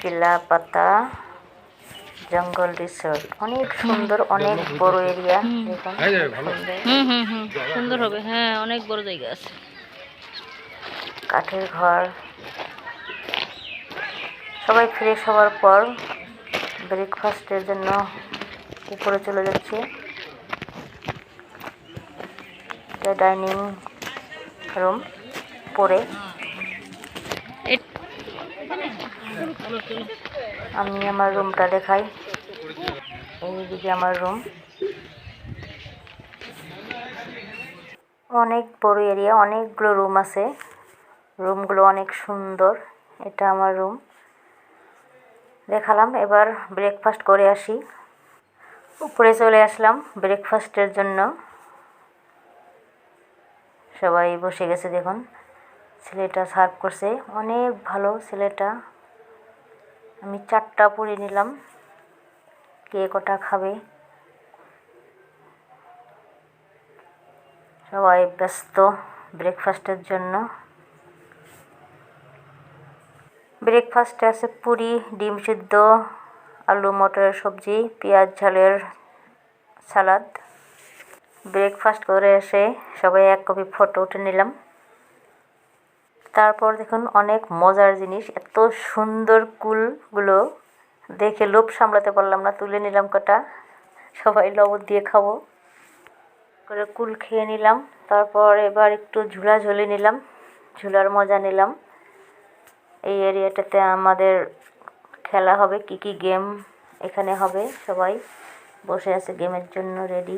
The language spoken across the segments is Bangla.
চিলাপাতা জঙ্গল রিসোর্ট। অনেক সুন্দর, অনেক বড় এরিয়া। সুন্দর হবে। হ্যাঁ, অনেক বড় জায়গা আছে। কাঠের ঘর। সবাই ফ্রেশ হওয়ার পর ব্রেকফাস্টের জন্য উপরে চলে যাচ্ছে। ডাইনিং রুম পরে আমি আমার রুমটা দেখাই। এইদিকে আমার রুম। অনেক বড় এরিয়া, অনেকগুলো রুম আছে। রুমগুলো অনেক সুন্দর। এটা আমার রুম দেখালাম। এবার ব্রেকফাস্ট করে আসি। উপরে চলে আসলাম ব্রেকফাস্টের জন্য। সবাই বসে গেছে দেখুন। ছেলেটা সার্ভ করছে, অনেক ভালো ছেলেটা। আমি 4টা পুরি নিলাম। কে কটা খাবে? সবাই ব্যস্ত ব্রেকফাস্টের জন্য। ব্রেকফাস্টে আছে পুরি, ডিম সিদ্ধ, আলু মটরের সবজি, পেঁয়াজ ঝালের সালাদ। ব্রেকফাস্ট করে এসে সবাই এক কপি ফটো উঠে নিলাম। তারপর দেখুন অনেক মজার জিনিস, এত সুন্দর কুলগুলো দেখে লোভ সামলাতে পারলাম না, তুলে নিলাম কটা। সবাই লবণ দিয়ে খাবো করে কুল খেয়ে নিলাম। তারপর এবার একটু ঝুলাঝুলি নিলাম, ঝুলার মজা নিলাম। এই এরিয়াটাতে আমাদের খেলা হবে, কি কি গেম এখানে হবে। সবাই বসে আছে গেমের জন্য রেডি।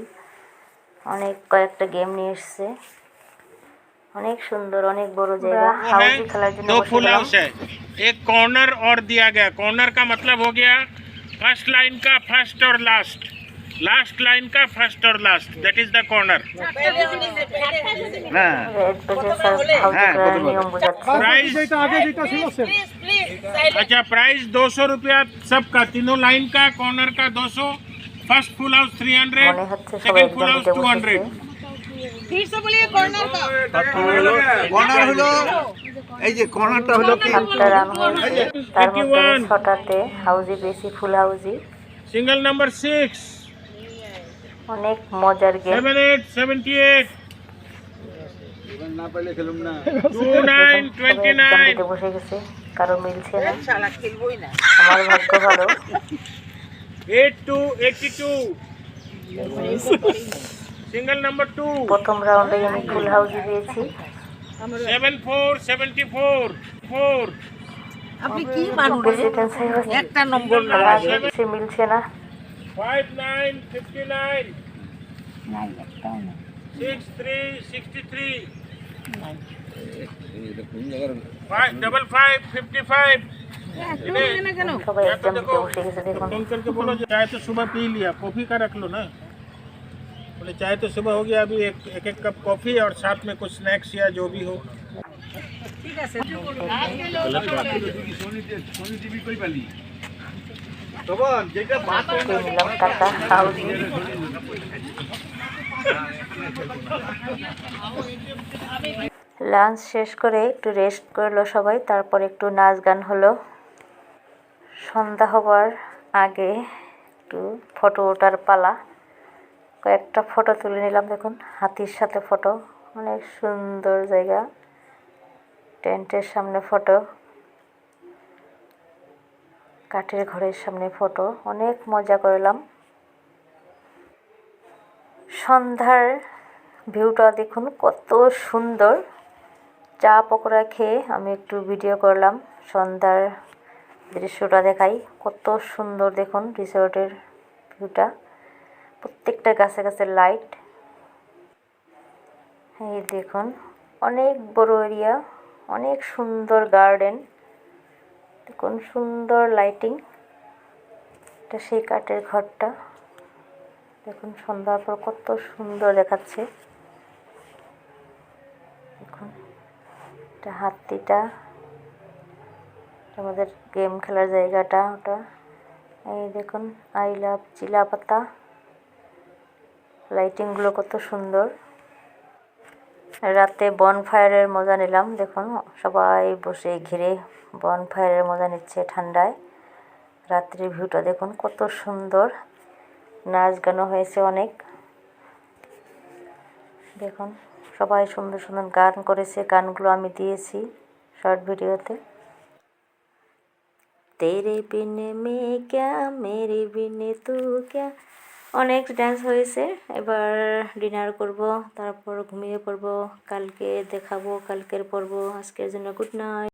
অনেক কয়েকটা গেম নিয়ে এসছে। অনেক সুন্দর, অনেক বড় জায়গা। হাউজি খেলার জন্য दो फुल हाउस है, एक कॉर्नर और दिया गया। कॉर्नर का मतलब हो गया फर्स्ट लाइन का फर्स्ट और लास्ट, लास्ट लाइन का फर्स्ट और last, that is the corner. নিয়ম বোঝাচ্ছে। प्राइस अच्छा, प्राइस 200 रुपया सबका, तीनों लाइन का। कॉर्नर का 200, फर्स्ट फुल हाउस 300, মনে হচ্ছে সবাই सेकंड फुल একদম हाउस দিতে 200। বসেছে। फिर से बोलिए कॉर्नर का। কর্নার হলো এই যে কর্নারটা হলো কি 7টা রান হয়েছে। তার মধ্যে 6টাতে হাউজি বেশি, ফুল হাউজি। सिंगल नंबर 6, অনেক মজার গেম। 78, 78, না পাইলে খেলুম না 29, সবাই একদম 29, দিতে বসে গেছে, কারো মিলছে না। शाला खेलबोई ना। আমার ভাগ্য ভালো। 82, 82, सिंगल नंबर 2, প্রথম রাউন্ডে আমি ফুল হাউজি পেয়েছি। 74, 74, 4, আপনি কি মানবেন? প্রেসিডেন্ট একটা নম্বর না। সে মিলছে না। 59, 59, 63, 63, 55, 55। সবাই একদম দিতে বসে গেছে দেখুন। फोन करके बोलो चाय तो सुबह पी लिया, कॉफी का रख लो ना। बोले चाय तो सुबह हो गया, अभी एक एक कप कॉफी और साथ में कुछ स्नैक्स या जो भी हो। ঠিক আছে। সোনি টিভি কই পালি তখন যেটা বাত খেয়ে নিলাম টাকা হাউজি। লাঞ্চ শেষ করে একটু রেস্ট করলো সবাই। তারপর একটু নাচ গান হলো। সন্ধ্যা হবার আগে একটু ফটো ওঠার পালা। কয়েকটা ফটো তুলে নিলাম দেখুন, হাতির সাথে ফটো। অনেক সুন্দর জায়গা। টেন্টের সামনে ফটো, কাঠের ঘরের সামনে ফটো। অনেক মজা করলাম। সন্ধ্যার ভিউটা দেখুন কত সুন্দর। চা পকোড়া খেয়ে আমি একটু ভিডিও করলাম। সন্ধ্যার দৃশ্যটা দেখাই, কত সুন্দর দেখুন রিসোর্টের ভিউটা। প্রত্যেকটা গাছে গাছে লাইট। এই দেখুন অনেক বড় এরিয়া, অনেক সুন্দর গার্ডেন। দেখুন সুন্দর লাইটিং। এটা সেই কাঠের ঘরটা। দেখুন সন্ধ্যার পর কত সুন্দর দেখাচ্ছে। দেখুন এটা হাতিটা, আমাদের গেম খেলার জায়গাটা ওটা। এই দেখুন আই লাভ চিলাপাতা। লাইটিংগুলো কত সুন্দর। রাতে বনফায়ারের মজা নিলাম। দেখুন সবাই বসে ঘিরে বনফায়ারের মজা নিচ্ছে ঠান্ডায়। রাত্রির ভিউটা দেখুন কত সুন্দর, নাচ গানও হয়েছে অনেক। দেখুন সবাই সুন্দর সুন্দর গান করেছে, গানগুলো আমি দিয়েছি শর্ট ভিডিওতে। তেরে বিনে মে ক্যা মেরে বিনে তু ক্যা, অনেক ডান্স হয়েছে। এবার ডিনার করব, তারপর ঘুমিয়ে পড়ব। কালকে দেখাবো কালকের পর্ব। আজকের জন্য গুড নাইট।